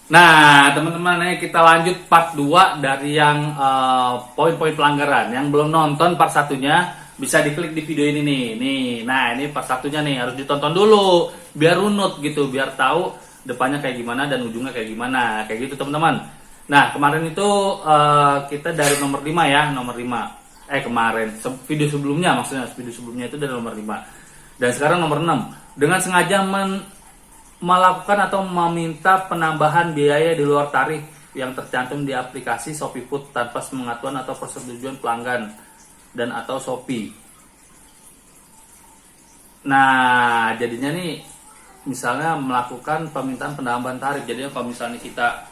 Nah, teman-teman, kita lanjut part 2 dari yang poin-poin pelanggaran. Yang belum nonton part satunya bisa diklik di video ini nih. Nah, ini part satunya nih harus ditonton dulu biar runut gitu, biar tahu depannya kayak gimana dan ujungnya kayak gimana. Kayak gitu, teman-teman. Nah, kemarin itu kita dari nomor 5 ya, nomor 5. Kemarin video sebelumnya, maksudnya video sebelumnya itu dari nomor 5. Dan sekarang nomor 6. Dengan sengaja melakukan atau meminta penambahan biaya di luar tarif yang tercantum di aplikasi ShopeeFood tanpa sepengetahuan atau persetujuan pelanggan dan atau Shopee. Nah, jadinya nih misalnya melakukan permintaan penambahan tarif. Jadinya kalau misalnya kita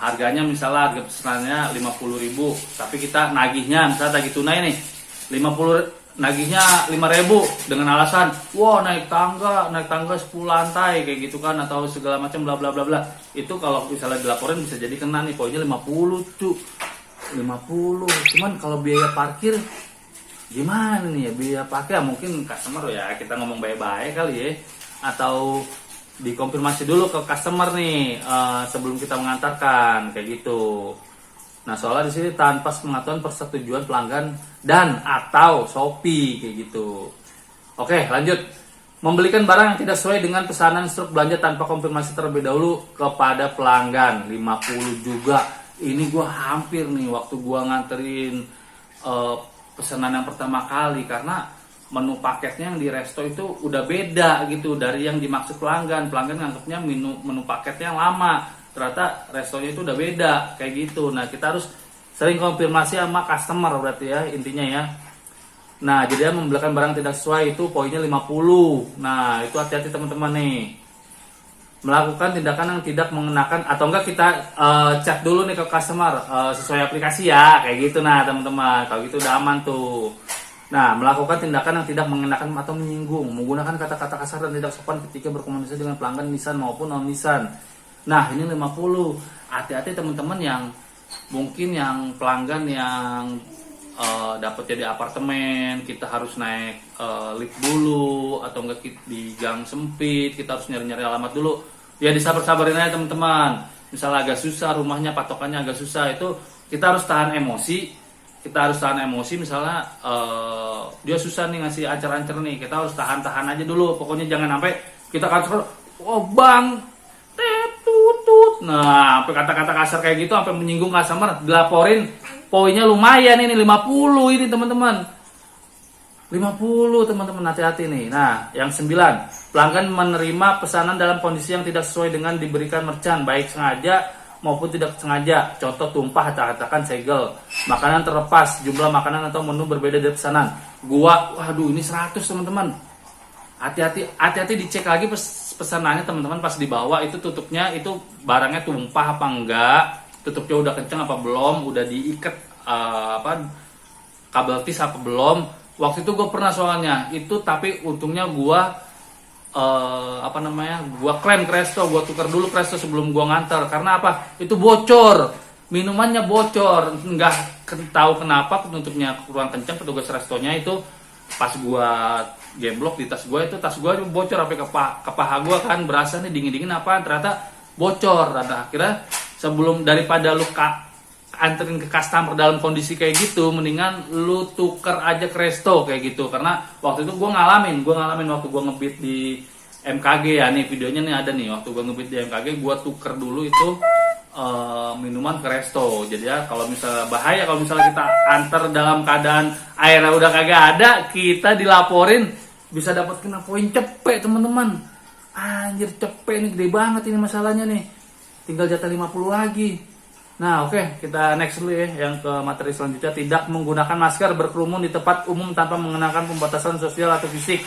harganya misalnya harga pesanannya 50.000, tapi kita nagihnya misalnya tagih tunai nih 50, nagihnya 5.000 dengan alasan wah naik tangga 10 lantai kayak gitu kan, atau segala macam bla bla bla bla. Itu kalau misalnya dilaporin bisa jadi kena nih, poinnya 50 cu 50. Cuman kalau biaya parkir gimana nih ya, biaya parkir ya mungkin customer ya kita ngomong baik-baik kali ya, atau dikonfirmasi dulu ke customer nih sebelum kita mengantarkan kayak gitu. Nah, soalnya di sini tanpa sepengetahuan persetujuan pelanggan dan atau Shopee kayak gitu. Oke, lanjut. Membelikan barang yang tidak sesuai dengan pesanan struk belanja tanpa konfirmasi terlebih dahulu kepada pelanggan 50 juga. Ini gua hampir nih waktu gua nganterin pesanan yang pertama kali, karena menu paketnya yang di resto itu udah beda gitu dari yang dimaksud pelanggan. Pelanggan nganggapnya menu paketnya yang lama, ternyata restonya itu udah beda kayak gitu. Nah, kita harus sering konfirmasi sama customer berarti ya intinya ya. Nah, jadi membelikan barang tidak sesuai itu poinnya 50. Nah, itu hati-hati teman-teman nih. Melakukan tindakan yang tidak mengenakan, atau enggak kita chat dulu nih ke customer sesuai aplikasi ya kayak gitu. Nah, teman-teman, kalau gitu udah aman tuh. Nah, melakukan tindakan yang tidak mengenakan atau menyinggung, menggunakan kata-kata kasar dan tidak sopan ketika berkomunikasi dengan pelanggan Nissan maupun non Nissan. Nah, ini 50. Hati-hati teman-teman yang mungkin yang pelanggan yang dapat jadi apartemen, kita harus naik lift dulu, atau enggak di gang sempit, kita harus nyari-nyari alamat dulu. Ya disabar-sabarin aja teman-teman. Misalnya agak susah rumahnya, patokannya agak susah, itu kita harus tahan emosi. Misalnya dia susah nih ngasih ancer-ancer nih, kita harus tahan-tahan aja dulu. Pokoknya jangan sampai kita kasar, oh bang, tutut. Nah, sampai kata-kata kasar kayak gitu, sampai menyinggung customer, dilaporin. Poinnya lumayan ini 50 ini teman-teman. 50 teman-teman, hati-hati nih. Nah, yang 9, pelanggan menerima pesanan dalam kondisi yang tidak sesuai dengan diberikan merchant, baik sengaja maupun tidak sengaja. Contoh tumpah, katakan segel, makanan terlepas, jumlah makanan atau menu berbeda dari pesanan. Waduh ini 100 teman-teman. Hati-hati dicek lagi pesanannya teman-teman, pas dibawa itu tutupnya itu barangnya tumpah apa enggak, tutupnya udah kenceng apa belum, udah diikat kabel tis apa belum. Waktu itu gue pernah soalnya itu, tapi untungnya gue gue klaim ke resto, gue tukar dulu ke resto sebelum gue nganter. Karena apa? Itu bocor, minumannya bocor, nggak tahu kenapa penutupnya kurang kencang. Petugas restonya itu pas gue gemblok di tas gue, itu tas gue bocor sampai ke paha gue kan, berasa nih dingin apa, ternyata bocor. Dan akhirnya sebelum daripada lu anterin ke customer dalam kondisi kayak gitu, mendingan lu tuker aja ke resto kayak gitu. Karena waktu itu gue ngalamin waktu gue ngebit di MKG ya, nih videonya nih ada nih, waktu gue ngebit di MKG gue tuker dulu itu minuman ke resto. Jadi ya kalau misalnya bahaya, kalau misalnya kita antar dalam keadaan airnya udah kagak ada, kita dilaporin bisa dapat kena poin cepet teman-teman. Anjir, cepet nih, gede banget ini masalahnya nih, tinggal jatah 50 lagi. Nah, oke, kita next dulu ya yang ke materi selanjutnya. Tidak menggunakan masker berkerumun di tempat umum tanpa mengenakan pembatasan sosial atau fisik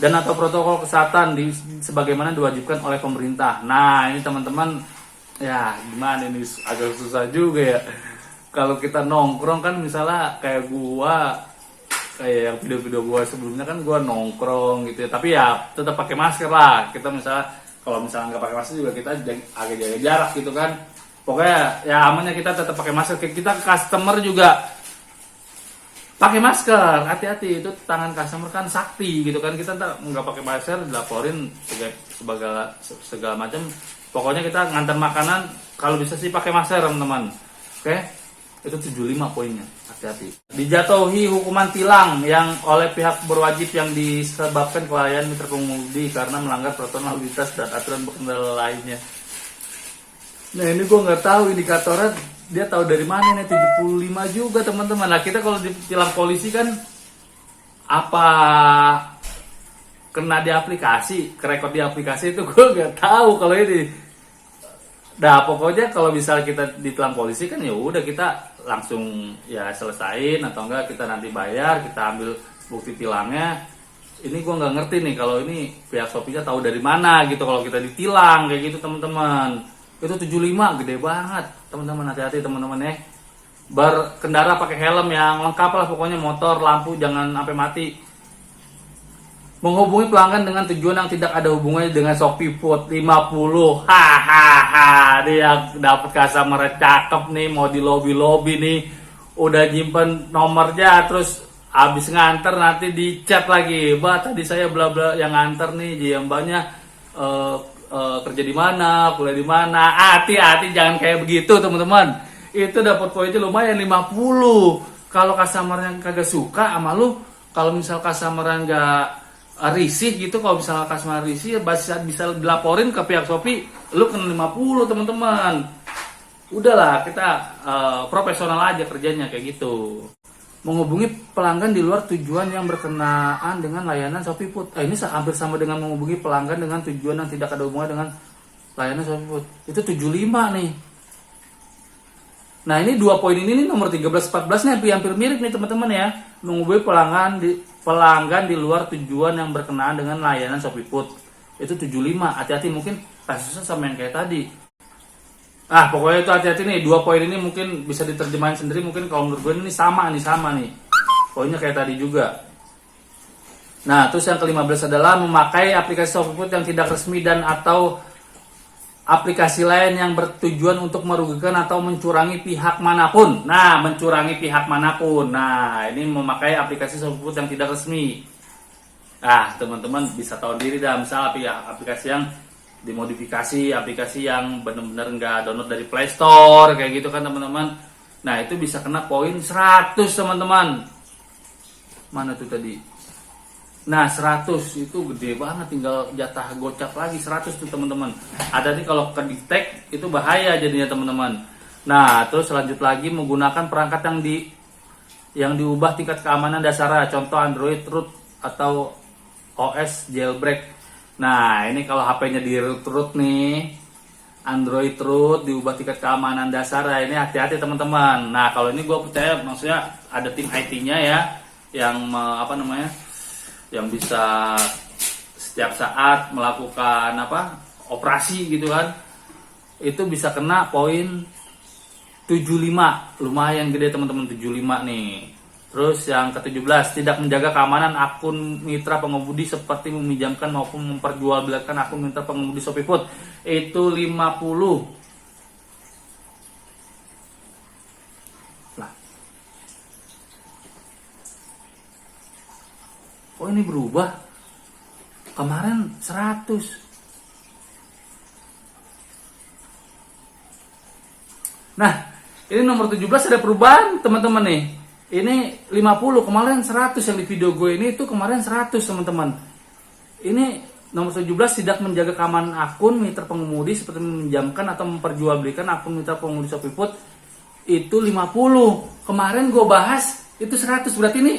dan atau protokol kesehatan sebagaimana diwajibkan oleh pemerintah. Nah, ini teman-teman ya gimana ini, agak susah juga ya. Kalau kita nongkrong kan, misalnya kayak yang video-video gua sebelumnya kan gua nongkrong gitu ya, tapi ya tetap pakai masker lah. Kita misalnya kalau misalnya nggak pakai masker juga kita agak jaga jarak gitu kan. Pokoknya ya amannya kita tetap pakai masker. Kita ke customer juga pakai masker, hati-hati, itu tangan customer kan sakti gitu kan. Kita nggak pakai masker dilaporin segala macam, Pokoknya kita ngantar makanan kalau bisa sih pakai masker teman-teman. Oke, itu 75 poinnya. Hati-hati. Dijatuhi hukuman tilang yang oleh pihak berwajib yang disebabkan kelalaian mitra pengemudi karena melanggar peraturan lalu lintas dan aturan berkendara lainnya. Nah ini gue nggak tahu indikatornya dia tahu dari mana nih, 75 juga teman-teman. Nah kita kalau ditilang polisi kan apa kena di aplikasi, kerekod di aplikasi itu gue nggak tahu kalau ini. Nah pokoknya kalau misalnya kita ditilang polisi kan ya udah kita langsung ya selesain, atau enggak kita nanti bayar, kita ambil bukti tilangnya. Ini gue nggak ngerti nih kalau ini pihak Shopee-nya tahu dari mana gitu kalau kita ditilang kayak gitu teman-teman. Itu 75 gede banget teman-teman, hati-hati teman-teman ya. Berkendara pakai helm yang lengkap lah pokoknya, motor, lampu jangan sampai mati. Menghubungi pelanggan dengan tujuan yang tidak ada hubungannya dengan Shopee Food 50. Hahaha, dia dapat customer cakep nih, mau di lobby nih, udah nyimpen nomornya, terus habis nganter nanti di chat lagi, "Mbak, tadi saya bla bla yang nganter nih, mbaknya kerja di mana, kuliah di mana." Hati-hati jangan kayak begitu teman-teman. Itu dapat poinnya lumayan 50. Kalau customer yang kagak suka sama lu, kalau misal customer yang enggak risih gitu, kalau misalnya customer risih bisa dilaporin ke pihak Shopee, lu kena 50 teman-teman. Udahlah kita profesional aja kerjanya kayak gitu. Menghubungi pelanggan di luar tujuan yang berkenaan dengan layanan Shopee Food. Ini hampir sama dengan menghubungi pelanggan dengan tujuan yang tidak ada hubungan dengan layanan Shopee Food. Itu 75 nih. Nah ini 2 poin ini nih, nomor 13-14 nih hampir mirip nih teman-teman ya. Menghubungi pelanggan di luar tujuan yang berkenaan dengan layanan Shopee Food. Itu 75. Hati-hati, mungkin kasusnya sama yang kayak tadi. Pokoknya itu hati-hati nih. 2 poin ini mungkin bisa diterjemahin sendiri. Mungkin kalau menurut gue ini sama nih. Poinnya kayak tadi juga. Nah, terus yang ke-15 adalah memakai aplikasi Shopee Food yang tidak resmi dan atau aplikasi lain yang bertujuan untuk merugikan atau mencurangi pihak manapun. Nah, mencurangi pihak manapun. Nah, ini memakai aplikasi Shopee Food yang tidak resmi. Teman-teman bisa tahu diri dah. Misal aplikasi yang dimodifikasi, aplikasi yang benar-benar nggak download dari Play Store, kayak gitu kan teman-teman. Nah, itu bisa kena poin 100 teman-teman. Mana tuh tadi? Nah 100 itu gede banget, tinggal jatah gocap lagi 100 tuh teman-teman. Ada nih kalau ke detect itu bahaya jadinya teman-teman. Nah terus lanjut lagi, menggunakan perangkat yang diubah tingkat keamanan dasarnya, contoh Android root atau OS jailbreak. Nah ini kalau HP-nya di root nih, Android root diubah tingkat keamanan dasarnya, ini hati-hati teman-teman. Nah kalau ini gue percaya, maksudnya ada tim IT-nya ya, yang yang bisa setiap saat melakukan operasi gitu kan, itu bisa kena poin 75. Lumayan gede teman-teman, 75 nih. Terus yang ke-17, tidak menjaga keamanan akun mitra pengemudi seperti meminjamkan maupun memperjualbelikan akun mitra pengemudi Shopee Food, itu 50. Oh ini berubah, kemarin 100. Nah ini nomor 17 ada perubahan teman-teman nih. Ini 50, kemarin 100 yang di video gue ini, itu kemarin 100 teman-teman. Ini nomor 17, tidak menjaga keamanan akun mitra pengemudi seperti meminjamkan atau memperjualbelikan akun mitra pengemudi Shopee Food, itu 50. Kemarin gue bahas itu 100, berarti ini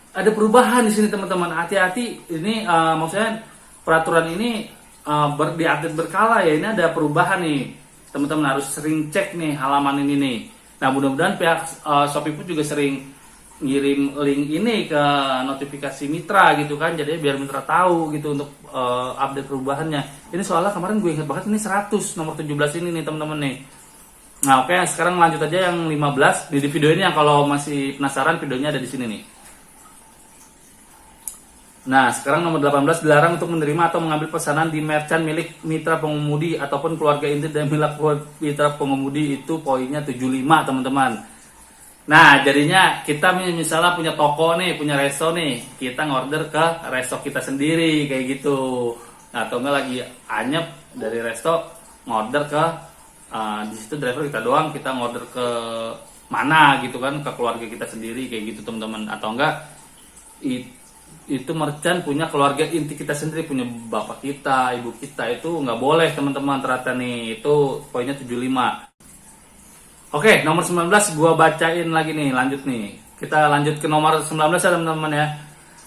ada perubahan di sini teman-teman. Hati-hati, ini maksudnya peraturan ini diupdate berkala ya. Ini ada perubahan nih teman-teman, harus sering cek nih halaman ini nih. Nah mudah-mudahan pihak Shopee Food juga sering ngirim link ini ke notifikasi mitra gitu kan, jadi biar mitra tahu gitu untuk update perubahannya. Ini soalnya kemarin gue ingat banget, ini 100 nomor 17 ini nih teman-teman nih. Nah oke, sekarang lanjut aja yang 15 di video ini, yang kalau masih penasaran videonya ada di sini nih. Nah, sekarang nomor 18, dilarang untuk menerima atau mengambil pesanan di merchant milik mitra pengemudi ataupun keluarga inti dan milik mitra pengemudi, itu poinnya 75, teman-teman. Nah, jadinya kita misalnya punya toko nih, punya resto nih, kita ngorder ke resto kita sendiri kayak gitu. Nah, atau enggak lagi anyep dari resto ngorder ke di situ driver kita doang, kita ngorder ke mana gitu kan, ke keluarga kita sendiri kayak gitu teman-teman. Atau enggak itu merchant punya keluarga inti kita sendiri, punya bapak kita, ibu kita, itu nggak boleh teman-teman ternyata nih. Itu poinnya 75. Oke, nomor 19 gua bacain lagi nih, lanjut nih. Kita lanjut ke nomor 19 ya teman-teman ya.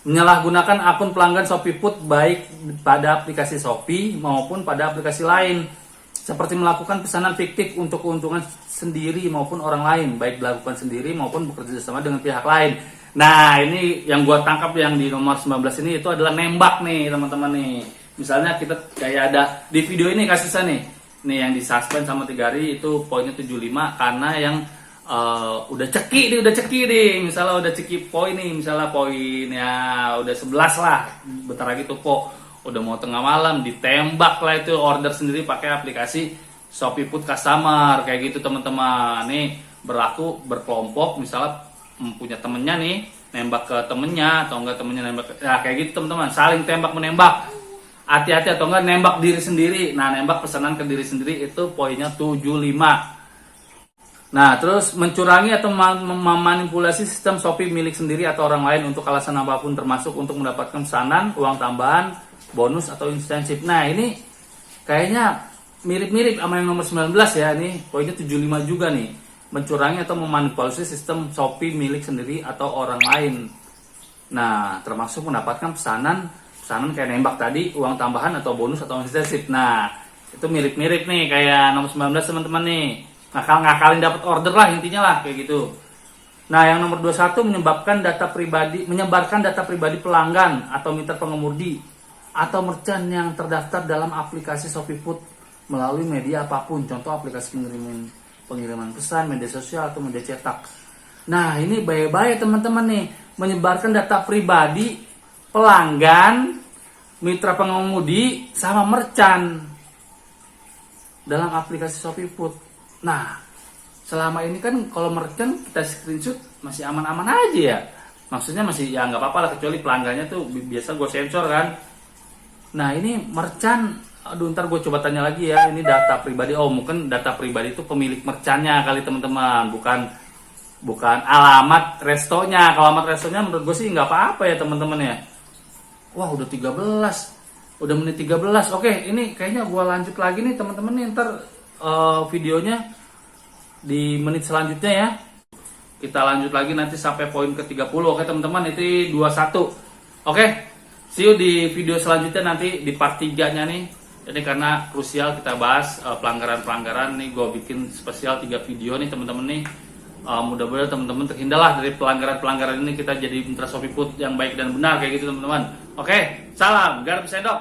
Menyalahgunakan akun pelanggan ShopeeFood baik pada aplikasi Shopee maupun pada aplikasi lain, seperti melakukan pesanan fiktif untuk keuntungan sendiri maupun orang lain, baik dilakukan sendiri maupun bekerja sama dengan pihak lain. Nah, ini yang gua tangkap yang di nomor 19 ini itu adalah nembak nih teman-teman nih. Misalnya kita kayak ada di video ini kasusnya nih. Nih yang di suspend sama 3 hari itu poinnya 75 karena yang udah ceki nih, misalnya udah ceki poin nih, misalnya poinnya udah 11 lah, bentar lagi tuh udah mau tengah malam, ditembak lah itu order sendiri pakai aplikasi ShopeeFood Customer kayak gitu teman-teman. Nih berlaku berkelompok, misalnya punya temennya nih nembak ke temennya, atau enggak temennya nembak kayak gitu teman-teman, saling tembak menembak. Hati-hati, atau enggak nembak diri sendiri. Nah, nembak pesanan ke diri sendiri itu poinnya 75. Nah, terus mencurangi atau memanipulasi sistem Shopee milik sendiri atau orang lain untuk alasan apapun, termasuk untuk mendapatkan pesanan, uang tambahan, bonus atau insentif. Nah, ini kayaknya mirip-mirip sama yang nomor 19 ya. Ini poinnya 75 juga nih. Mencurangi atau memanipulasi sistem Shopee milik sendiri atau orang lain. Nah, termasuk mendapatkan pesanan kayak nembak tadi, uang tambahan atau bonus atau insentif. Nah, itu mirip-mirip nih kayak nomor 19 teman-teman nih. Ngakalin dapat order lah intinya lah kayak gitu. Nah, yang nomor 21 menyebarkan data pribadi pelanggan atau mitra pengemudi atau merchant yang terdaftar dalam aplikasi ShopeeFood melalui media apapun, contoh aplikasi pengiriman pesan, media sosial atau media cetak. Nah, ini bahaya teman-teman nih, menyebarkan data pribadi pelanggan, mitra pengemudi sama merchant dalam aplikasi ShopeeFood. Nah, selama ini kan kalau merchant kita screenshot masih aman-aman aja ya. Maksudnya masih ya nggak apa-apa lah, kecuali pelanggannya tuh biasa gue sensor kan. Nah, ini merchant, aduh ntar gue coba tanya lagi ya, ini data pribadi. Oh, mungkin data pribadi itu pemilik merchantnya kali teman-teman, bukan alamat restonya. Kalau alamat restonya menurut gue sih nggak apa-apa ya teman-teman ya. Wah, udah 13. Udah menit 13. Oke, ini kayaknya gue lanjut lagi nih teman-teman nih, ntar videonya di menit selanjutnya ya. Kita lanjut lagi nanti sampai poin ke 30. Oke teman-teman, itu 21. Oke, see you di video selanjutnya nanti di part 3-nya nih. Ini karena krusial kita bahas pelanggaran-pelanggaran nih, gue bikin spesial 3 video nih teman-teman nih. Mudah-mudahan teman-teman terhindarlah dari pelanggaran-pelanggaran ini, kita jadi mitra ShopeeFood yang baik dan benar kayak gitu teman-teman. Oke, salam garap sendok.